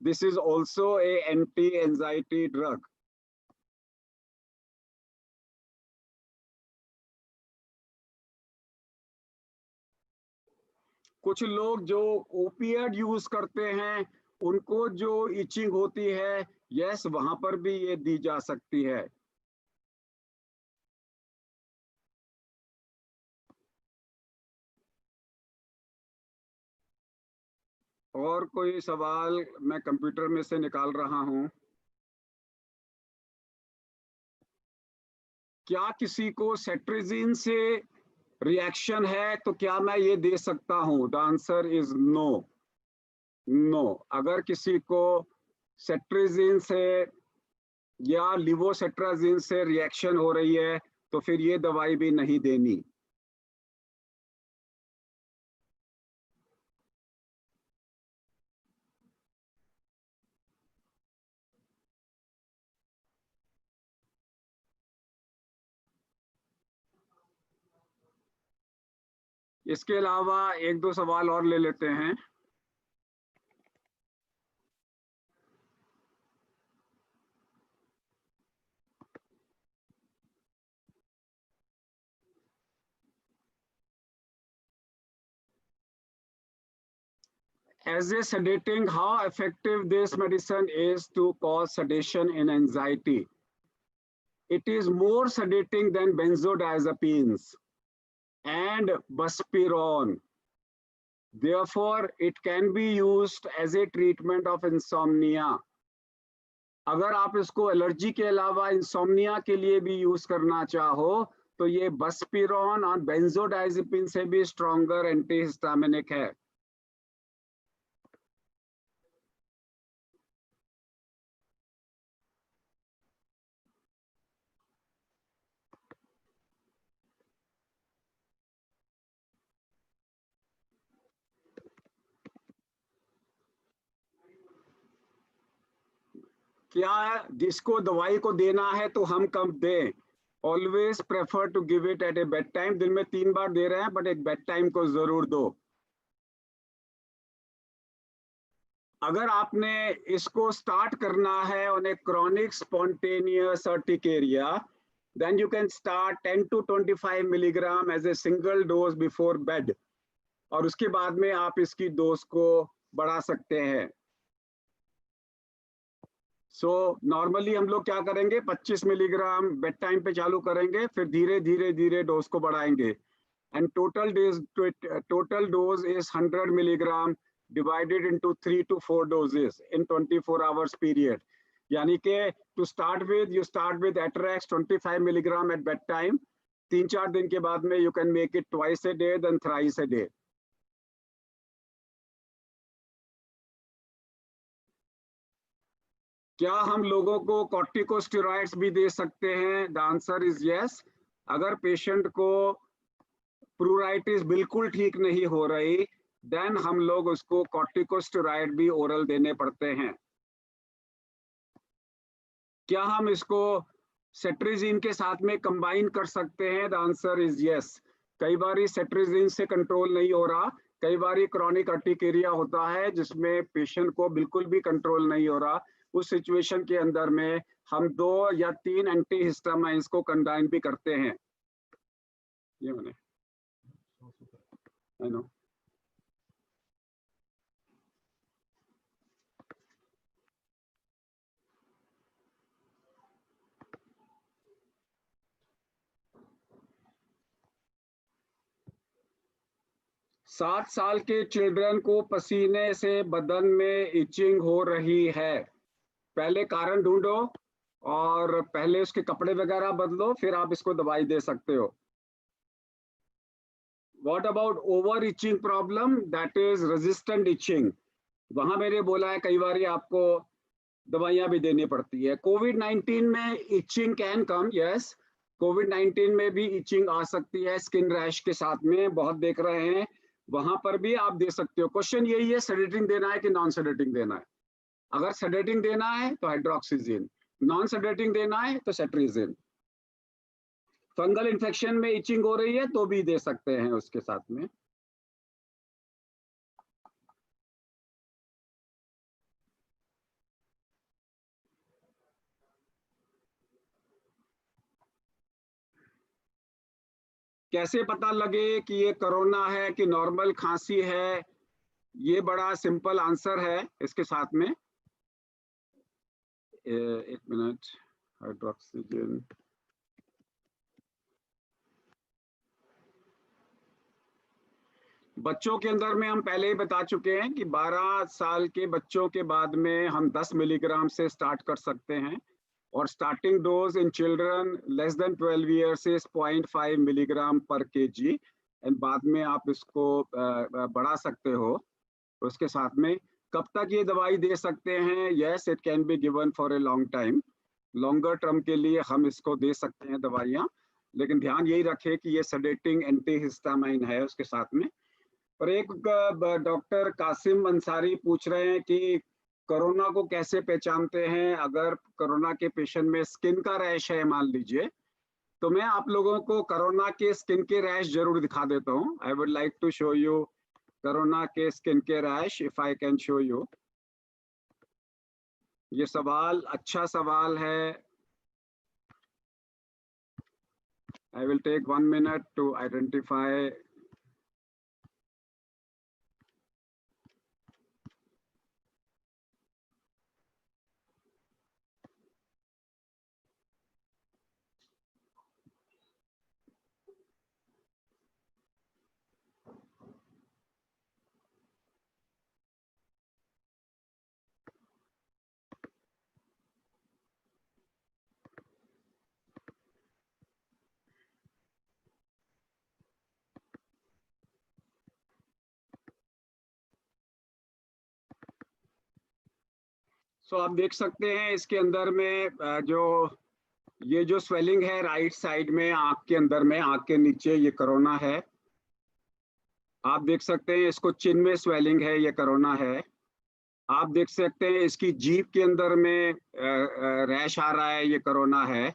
this is also a anti anxiety drug. कुछ लोग जो ओपिएड यूज करते हैं उनको जो इचिंग होती है, यस, वहां पर भी ये दी जा सकती है। और कोई सवाल मैं कंप्यूटर में से निकाल रहा हूं। क्या किसी को सेट्रिजिन से रिएक्शन है तो क्या मैं ये दे सकता हूं? The answer is no. No, अगर किसी को सेट्रिजिन से या लिवोसेट्राजिन से रिएक्शन हो रही है तो फिर ये दवाई भी नहीं देनी। इसके अलावा एक दो सवाल और ले लेते हैं। As a sedating, how effective this medicine is to cause sedation in anxiety? It is more sedating than benzodiazepines and buspirone. Therefore, it can be used as a treatment of insomnia. अगर आप इसको allergy के अलावा insomnia के लिए भी use करना चाहो तो ये बस्पिरोन और बेंजोडाइजेपिन से भी स्ट्रॉन्गर एंटीहिस्टामिनिक है। क्या जिसको दवाई को देना है तो हम कब दें? Always prefer to give it at a bed time. दिन में 3 बार दे रहे हैं, बट एक बेड टाइम को जरूर दो। अगर आपने इसको स्टार्ट करना है on a chronic spontaneous urticaria, then you can start 10 to 25 milligram as a single dose before bed, और उसके बाद में आप इसकी डोज को बढ़ा सकते हैं। सो नॉर्मली हम लोग क्या करेंगे, 25 मिलीग्राम बेड टाइम पे चालू करेंगे, फिर धीरे धीरे धीरे डोज को बढ़ाएंगे। And total dose is 100 milligram divided into 3 to 4 doses in 24 hours period। यानी कि to start with you start with Atrax 25 milligram at bedtime। 3-4 दिन के बाद में you can make it twice a day, then thrice a day। क्या हम लोगों को कॉर्टिकोस्टेरॉइड्स भी दे सकते हैं? The answer is yes. अगर पेशेंट को प्रूराइटिस बिल्कुल ठीक नहीं हो रही, देन हम लोग उसको कॉर्टिकोस्टेरॉइड भी ओरल देने पड़ते हैं। क्या हम इसको सेट्रिजिन के साथ में कंबाइन कर सकते हैं? The answer is yes. कई बार सेट्रिजिन से कंट्रोल नहीं हो रहा, कई बार क्रॉनिक अर्टिकेरिया होता है जिसमें पेशेंट को बिल्कुल भी कंट्रोल नहीं हो रहा। उस सिचुएशन के अंदर में हम 2 या 3 एंटीहिस्टामाइंस को कंबाइन भी करते हैं। ये मैंने आई नो। सात साल के चिल्ड्रन को पसीने से बदन में इचिंग हो रही है, पहले कारण ढूंढो और पहले उसके कपड़े वगैरह बदलो, फिर आप इसको दवाई दे सकते हो। What about over itching problem, that is resistant itching. वहां मैंने बोला है कई बार आपको दवाइयां भी देनी पड़ती है। कोविड-19 में इचिंग कैन कम, यस, कोविड-19 में भी इचिंग आ सकती है स्किन रैश के साथ में, बहुत देख रहे हैं, वहां पर भी आप दे सकते हो। क्वेश्चन यही है, सेडेटिंग देना है कि नॉन सेडेटिंग देना है। अगर सेडेटिंग देना है तो हाइड्रोक्सीजिन, नॉन सेडेटिंग देना है तो सेट्रिजिन। फंगल इन्फेक्शन में इचिंग हो रही है तो भी दे सकते हैं उसके साथ में। कैसे पता लगे कि ये कोरोना है कि नॉर्मल खांसी है? ये बड़ा सिंपल आंसर है इसके साथ में। एक मिनट, हाइड्रोक्सीजन, बच्चों के अंदर में हम पहले ही बता चुके हैं कि 12 साल के बच्चों के बाद में हम 10 मिलीग्राम से स्टार्ट कर सकते हैं, और starting dose in children less than 12 years is 0.5 milligram पर केजी, एंड बाद में आप इसको बढ़ा सकते हो उसके साथ में। कब तक ये दवाई दे सकते हैं? Yes, it can be given for a long time. Longer term के लिए हम इसको दे सकते हैं दवाइयाँ, लेकिन ध्यान यही रखें कि ये सेडेटिंग एंटीहिस्टामाइन है उसके साथ में। और एक डॉक्टर कासिम अंसारी पूछ रहे हैं कि कोरोना को कैसे पहचानते हैं? अगर कोरोना के पेशेंट में स्किन का रैश है मान लीजिए, तो मैं आप लोगों को कोरोना के स्किन के रैश जरूर दिखा देता हूँ। I would like to show you corona के स्किन के rash, if I can show you. ये सवाल अच्छा सवाल है। I will take 1 minute to identify. So आप देख सकते हैं इसके अंदर में ये जो स्वेलिंग है राइट साइड में आंख के अंदर में, आंख के नीचे, ये कोरोना है। आप देख सकते हैं इसको चिन में स्वेलिंग है, ये कोरोना है। आप देख सकते हैं इसकी जीभ के अंदर में रैश आ रहा है, ये कोरोना है।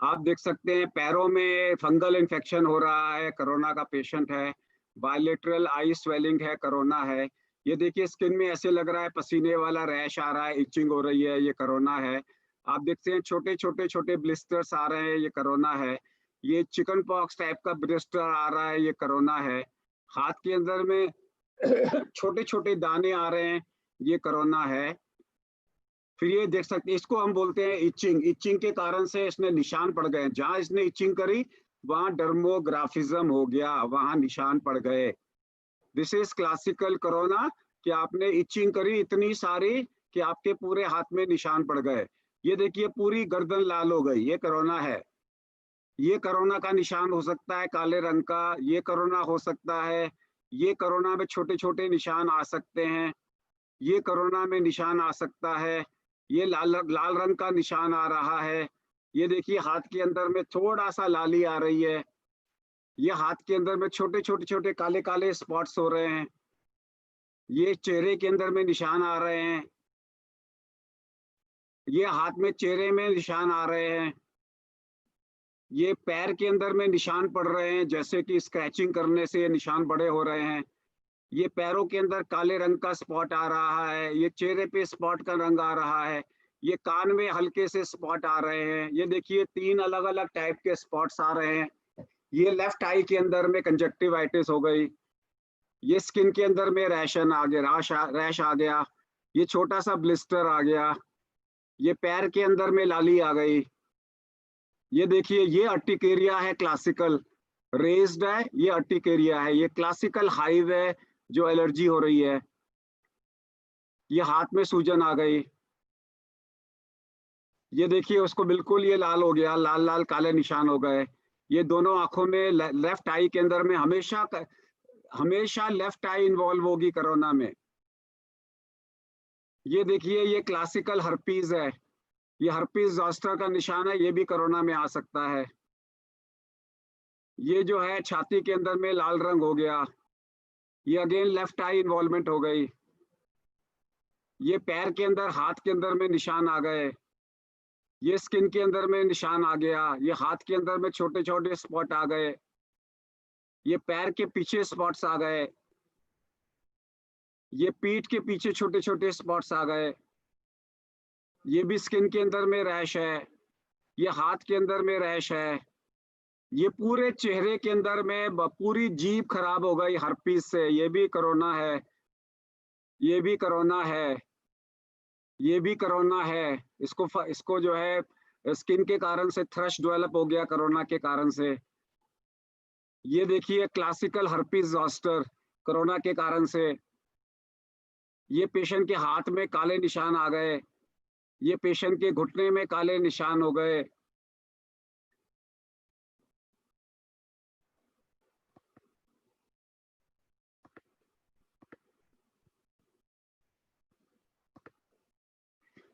आप देख सकते हैं पैरों में फंगल इन्फेक्शन हो रहा है, कोरोना का पेशेंट है। बायलेटरल आई स्वेलिंग है, कोरोना है। ये देखिए स्किन में ऐसे लग रहा है पसीने वाला रैश आ रहा है, इचिंग हो रही है, ये कोरोना है। आप देखते हैं छोटे छोटे छोटे ब्लिस्टर्स आ रहे हैं, ये कोरोना है। ये चिकन पॉक्स टाइप का ब्लिस्टर आ रहा है, ये कोरोना है। हाथ के अंदर में छोटे छोटे दाने आ रहे हैं, ये कोरोना है। फिर ये देख सकते हैं, इसको हम बोलते हैं इचिंग। इचिंग के कारण से इसने निशान पड़ गए, जहां इसने इचिंग करी वहां डर्मोग्राफिज्म हो गया, वहां निशान पड़ गए। दिस इज क्लासिकल कोरोना, कि आपने इचिंग करी इतनी सारी कि आपके पूरे हाथ में निशान पड़ गए। ये देखिए पूरी गर्दन लाल हो गई, ये कोरोना है। ये कोरोना का निशान हो सकता है काले रंग का, ये कोरोना हो सकता है। ये कोरोना में छोटे छोटे निशान आ सकते हैं, ये कोरोना में निशान आ सकता है। ये लाल लाल रंग का निशान आ रहा है। ये देखिए हाथ के अंदर में थोड़ा सा लाली आ रही है। ये हाथ के अंदर में छोटे छोटे छोटे काले काले स्पॉट्स हो रहे हैं। ये चेहरे के अंदर में निशान आ रहे हैं। ये हाथ में चेहरे में निशान आ रहे हैं। ये पैर के अंदर में निशान पड़ रहे हैं, जैसे कि स्क्रैचिंग करने से ये निशान बड़े हो रहे हैं। ये पैरों के अंदर काले रंग का स्पॉट आ रहा है। ये चेहरे पे स्पॉट का रंग आ रहा है। ये कान में हल्के से स्पॉट आ रहे हैं। ये देखिए 3 अलग अलग टाइप के स्पॉट्स आ रहे हैं। ये लेफ्ट आई के अंदर में कंजक्टिवाइटिस हो गई। ये स्किन के अंदर में रैशन आ गया, रैश आ गया। ये छोटा सा ब्लिस्टर आ गया। ये पैर के अंदर में लाली आ गई। ये देखिए ये अर्टिकेरिया है, क्लासिकल रेज्ड है, ये अर्टिकेरिया है। ये क्लासिकल हाइव है जो एलर्जी हो रही है। ये हाथ में सूजन आ गई। ये देखिए उसको बिल्कुल ये लाल हो गया, लाल लाल काले निशान हो गए। ये दोनों आंखों में, लेफ्ट आई के अंदर में हमेशा लेफ्ट आई इन्वॉल्व होगी कोरोना में। ये देखिए ये क्लासिकल हर्पीज है, ये हर्पीज ज़ोस्टर का निशान है, ये भी कोरोना में आ सकता है। ये जो है छाती के अंदर में लाल रंग हो गया, ये अगेन लेफ्ट आई इन्वॉल्वमेंट हो गई। ये पैर के अंदर, हाथ के अंदर में निशान आ गए। ये स्किन के अंदर में निशान आ गया। ये हाथ के अंदर में छोटे छोटे स्पॉट आ गए। ये पैर के पीछे स्पॉट्स आ गए। ये पीठ के पीछे छोटे छोटे स्पॉट्स आ गए। ये भी स्किन के अंदर में रैश है। ये हाथ के अंदर में रैश है। ये पूरे चेहरे के अंदर में पूरी जीभ खराब हो गई हर्पीस से, ये भी कोरोना है। ये भी कोरोना है। ये भी कोरोना है। इसको जो है स्किन के कारण से थ्रश डेवलप हो गया कोरोना के कारण से। ये देखिए क्लासिकल हर्पीस ज़ोस्टर कोरोना के कारण से। ये पेशेंट के हाथ में काले निशान आ गए। ये पेशेंट के घुटने में काले निशान हो गए।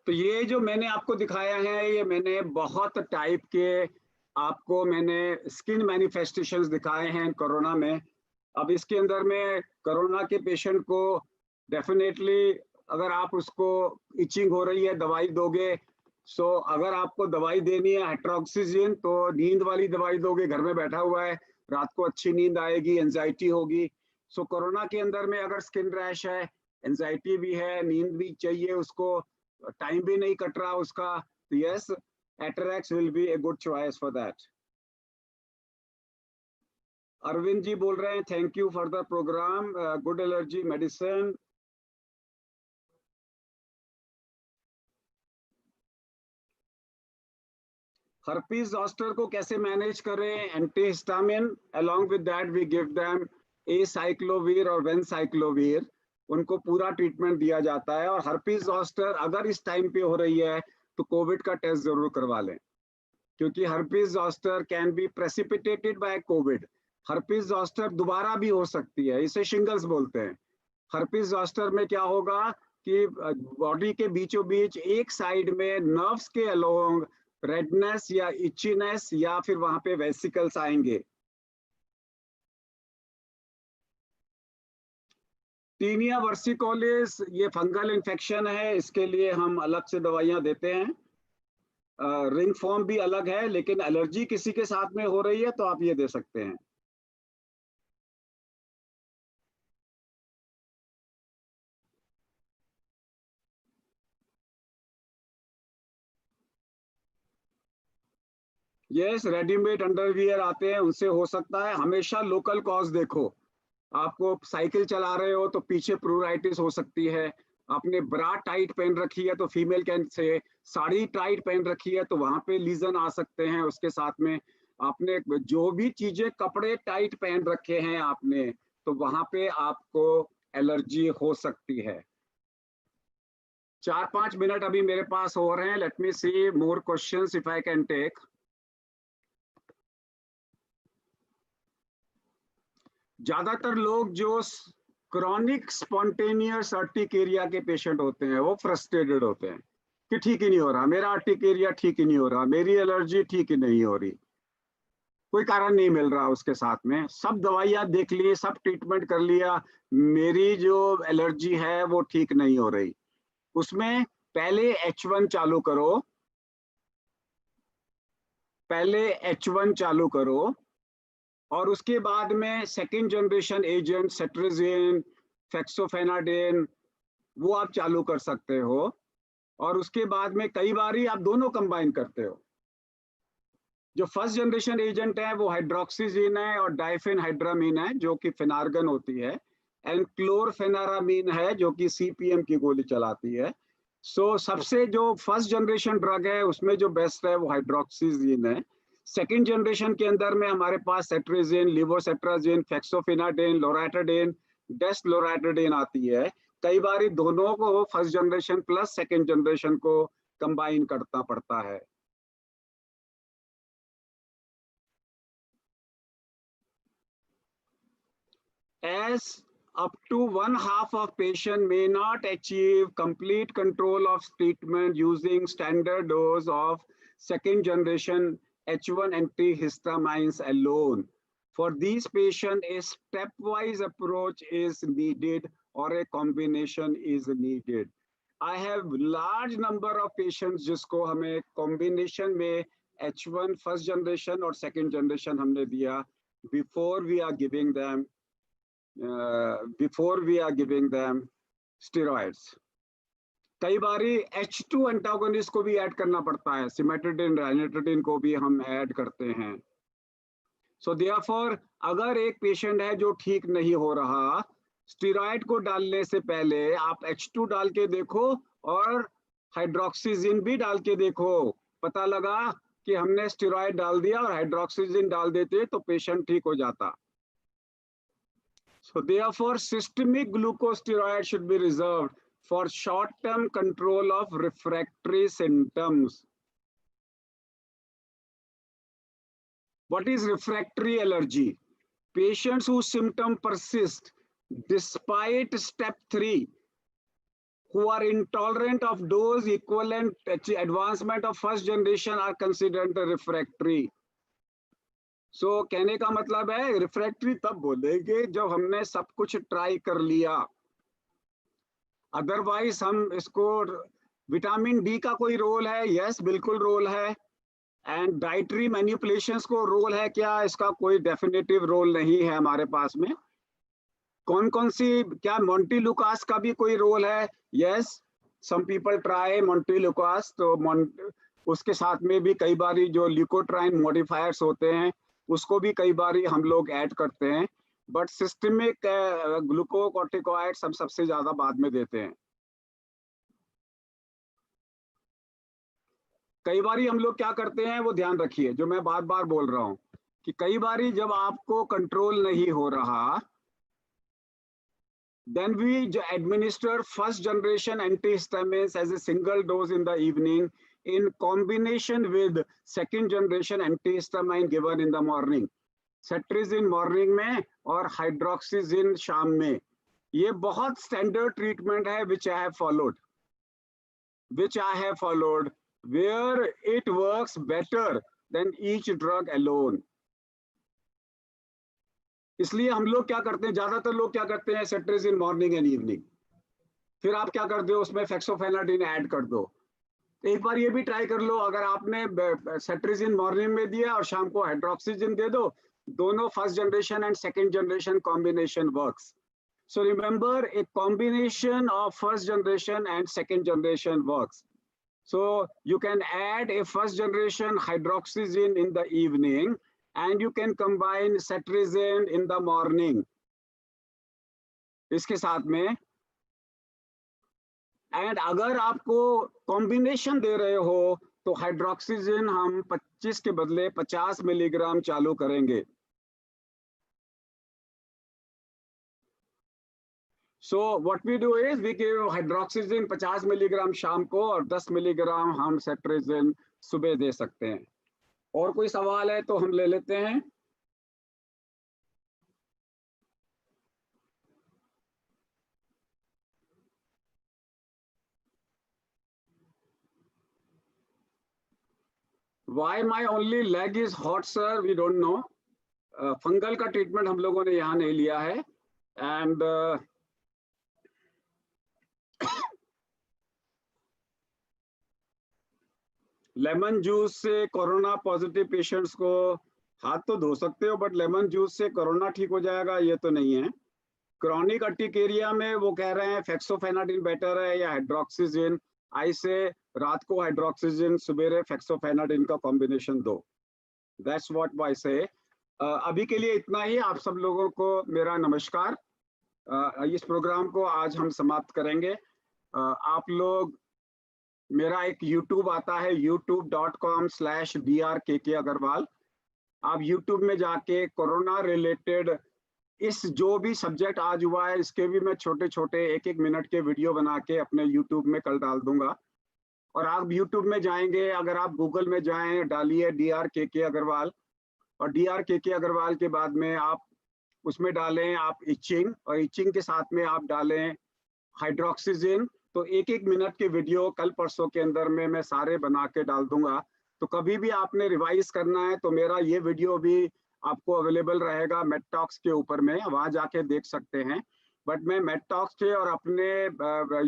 तो ये जो मैंने आपको दिखाया है, ये मैंने बहुत टाइप के आपको मैंने स्किन मैनिफेस्टेशंस दिखाए हैं कोरोना में। अब इसके अंदर में कोरोना के पेशेंट को डेफिनेटली, अगर आप उसको इचिंग हो रही है दवाई दोगे, सो अगर आपको दवाई देनी है हाइड्रोक्सीजन, तो नींद वाली दवाई दोगे, घर में बैठा हुआ है, रात को अच्छी नींद आएगी, एंजाइटी होगी। सो कोरोना के अंदर में अगर स्किन रैश है, एंजाइटी भी है, नींद भी चाहिए उसको, टाइम भी नहीं कट रहा उसका, तो yes, Atarax will be a good choice for that. Arvind ji बोल रहे हैं thank you for the programme, good allergy medicine. Herpes zoster को कैसे मैनेज करें? Antihistamine, along with that we give them acyclovir और वेनसाइक्लोवीर, उनको पूरा ट्रीटमेंट दिया जाता है। और हर्पीज ज़ोस्टर अगर इस टाइम पे हो रही है तो कोविड का टेस्ट जरूर करवा लें, क्योंकि herpes zoster can be precipitated bye Covid. Herpes zoster दोबारा भी हो सकती है, इसे शिंगल्स बोलते हैं। हर्पीज ज़ोस्टर में क्या होगा कि बॉडी के बीचों बीच एक साइड में नर्व्स के अलोंग रेडनेस या इचीनेस या फिर वहां पे वेसिकल्स आएंगे। टीनिया वर्सिकोलिस ये फंगल इन्फेक्शन है, इसके लिए हम अलग से दवाइयाँ देते हैं। रिंग फॉर्म भी अलग है, लेकिन एलर्जी किसी के साथ में हो रही है तो आप ये दे सकते हैं। यस, रेडीमेड अंडरवियर आते हैं, उनसे हो सकता है। हमेशा लोकल कॉज देखो। आपको साइकिल चला रहे हो तो पीछे प्लूराइटिस हो सकती है, आपने ब्रा टाइट पहन रखी है तो female can say, sari tight पहन रखी है तो वहां पे लीजन आ सकते हैं उसके साथ में। आपने जो भी चीजें, कपड़े टाइट पहन रखे हैं आपने, तो वहां पे आपको एलर्जी हो सकती है। 4-5 मिनट अभी मेरे पास हो रहे हैं। Let me see more questions if I can take. ज्यादातर लोग जो क्रॉनिक स्पॉन्टेनियस अर्टिकेरिया के पेशेंट होते हैं वो फ्रस्ट्रेटेड होते हैं कि ठीक ही नहीं हो रहा, मेरा अर्टिकेरिया ठीक ही नहीं हो रहा, मेरी एलर्जी ठीक ही नहीं हो रही, कोई कारण नहीं मिल रहा उसके साथ में। सब दवाइयाँ देख ली, सब ट्रीटमेंट कर लिया, मेरी जो एलर्जी है वो ठीक नहीं हो रही। उसमें पहले H1 चालू करो, पहले H1 चालू करो, और उसके बाद में सेकेंड जनरेशन एजेंट सेट्रिजिन, फेक्सोफेनाडिन, वो आप चालू कर सकते हो। और उसके बाद में कई बारी आप दोनों कंबाइन करते हो। जो फर्स्ट जनरेशन एजेंट है वो हाइड्रोक्सीजीन है और डाइफेनहाइड्रामीन है जो कि फेनार्गन होती है, एंड क्लोरफेनारामीन है जो कि सीपीएम की गोली चलाती है। सबसे जो फर्स्ट जनरेशन ड्रग है उसमें जो बेस्ट है वो हाइड्रोक्सीजीन है। सेकेंड जनरेशन के अंदर में हमारे पास सेट्रिजिन, लिवोसेट्राजिन, फेक्सोफेनाडिन, लोराटाडिन, डेस्लोराटाडिन आती है। कई बार दोनों को first generation plus second generation को कंबाइन करना पड़ता है। As up to one half of patient may not achieve complete control of treatment using standard dose of second generation H1 antihistamines alone. For these patients, a stepwise approach is needed or a combination is needed. I have large number of patients जिसको हमें combination में H1 first generation और second generation हमने दिया before we are giving them steroids. कई बारी H2 antagonist को भी ऐड करना पड़ता है, सिमेट्रिडिन, राइनेट्रिडिन को भी हम ऐड करते हैं। सो देयरफॉर अगर एक पेशेंट है जो ठीक नहीं हो रहा, स्टेरॉइड को डालने से पहले आप H2 डाल के देखो और हाइड्रोक्सीजिन भी डाल के देखो। पता लगा कि हमने स्टेरॉइड डाल दिया और हाइड्रोक्सीजिन डाल देते तो पेशेंट ठीक हो जाता। So therefore, systemic glucosteroid should be reserved for short-term control of refractory symptoms. What is refractory allergy? Patients whose symptoms persist despite step 3, who are intolerant of dose equivalent advancement of first generation are considered refractory. कहने का मतलब है refractory तब बोलेंगे जब हमने सब कुछ ट्राई कर लिया। अदरवाइज हम इसको, विटामिन डी का कोई रोल है? यस, बिल्कुल रोल है। एंड डाइटरी मैनिपुलेशंस को रोल है क्या? इसका कोई डेफिनेटिव रोल नहीं है हमारे पास में। कौन कौन सी, क्या मोंटेलुकास का भी कोई रोल है? यस, सम पीपल ट्राई मोंटेलुकास, तो उसके साथ में भी कई बारी जो ल्यूकोट्राइन मॉडिफायर्स होते हैं उसको भी कई बारी हम लोग ऐड करते हैं, बट सिस्टमिक ग्लूकोकॉर्टिकॉइड्स हम सबसे ज्यादा बाद में देते हैं। कई बारी हम लोग क्या करते हैं वो ध्यान रखिए, जो मैं बार बार बोल रहा हूं कि कई बारी जब आपको कंट्रोल नहीं हो रहा, then we administer first generation antihistamines as a single dose in the evening in combination with second generation antihistamine given in the morning. Cetirizine morning में और हाइड्रोक्सीजिन शाम में। ये बहुत स्टैंडर्ड ट्रीटमेंट है which I have followed, where it works better than each drug alone. इसलिए हम लोग क्या करते हैं, ज्यादातर लोग क्या करते हैं, सेट्रेजिन मॉर्निंग एंड इवनिंग, फिर आप क्या कर दो उसमें फेक्सोफेनाडिन ऐड कर दो। तो एक बार ये भी ट्राई कर लो, अगर आपने सेट्रेजिन मॉर्निंग में दिया और शाम को हाइड्रोक्सीजिन दे दो, दोनों first generation and second generation combination works. So remember, a combination of first generation and second generation works. So you can add a first generation hydroxyzine in the evening and you can combine cetirizine in the morning. इसके साथ में, and अगर आपको combination दे रहे हो तो हाइड्रोक्सीजिन हम 25 के बदले 50 मिलीग्राम चालू करेंगे। So what we do is we give hydroxyzine 50 milligram शाम को और 10 मिलीग्राम हम सेट्रेजिन सुबह दे सकते हैं। और कोई सवाल है तो हम ले लेते हैं। Why my only leg is hot, sir? We don't know. Fungal का ट्रीटमेंट हम लोगों ने यहाँ नहीं लिया है, एंड लेमन जूस से कोरोना पॉजिटिव पेशेंट्स को हाथ तो धो सकते हो, बट लेमन जूस से कोरोना ठीक हो जाएगा ये तो नहीं है। क्रॉनिक अर्टिकेरिया में वो कह रहे हैं फेक्सोफेनाडिन बेटर है या हाइड्रोक्सीजिन। आई से रात को हाइड्रोक्सीजिन, सवेरे फेक्सोफेनाडिन का कॉम्बिनेशन दो। दैट्स व्हाट आई से। अभी के लिए इतना ही। आप सब लोगों को मेरा नमस्कार। इस प्रोग्राम को आज हम समाप्त करेंगे। आप लोग, मेरा एक YouTube आता है youtube.com/drkk अग्रवाल। आप YouTube में जाके कोरोना रिलेटेड इस जो भी सब्जेक्ट आज हुआ है इसके भी मैं छोटे छोटे 1-1 मिनट के वीडियो बना के अपने YouTube में कल डाल दूंगा। और आप YouTube में जाएंगे, अगर आप गूगल में जाएं, डालिए DRKK अग्रवाल, और DRKK अग्रवाल के बाद में आप उसमें डालें आप इचिंग, और इचिंग के साथ में आप डालें हाइड्रोक्सीजिन। तो 1-1 मिनट के वीडियो कल परसों के अंदर में मैं सारे बना के डाल दूंगा। तो कभी भी आपने रिवाइज करना है तो मेरा ये वीडियो भी आपको अवेलेबल रहेगा मेडटॉक्स के ऊपर में, वहां जाके देख सकते हैं। बट मैं मेडटॉक्स के और अपने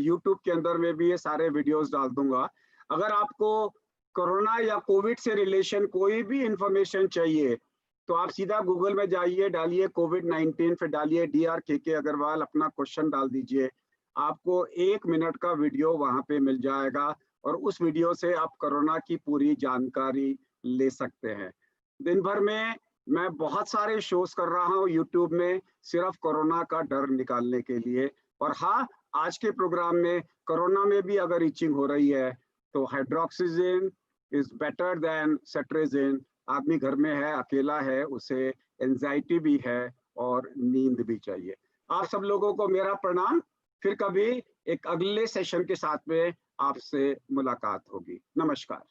यूट्यूब के अंदर में भी ये सारे वीडियोस डाल दूंगा। अगर आपको कोरोना या कोविड से रिलेशन कोई भी इंफॉर्मेशन चाहिए तो आप सीधा गूगल में जाइए, डालिए कोविड-19, फिर डालिए DRKK अग्रवाल, अपना क्वेश्चन डाल दीजिए, आपको 1 मिनट का वीडियो वहां पे मिल जाएगा और उस वीडियो से आप कोरोना की पूरी जानकारी ले सकते हैं। दिन भर में मैं बहुत सारे शोज कर रहा हूँ यूट्यूब में, सिर्फ कोरोना का डर निकालने के लिए। और हाँ, आज के प्रोग्राम में कोरोना में भी अगर इचिंग हो रही है तो हाइड्रोक्सीजिन इज बेटर देन सेट्रेजिन। आदमी घर में है, अकेला है, उसे एंजाइटी भी है और नींद भी चाहिए। आप सब लोगों को मेरा प्रणाम। फिर कभी एक अगले सेशन के साथ में आपसे मुलाकात होगी। नमस्कार।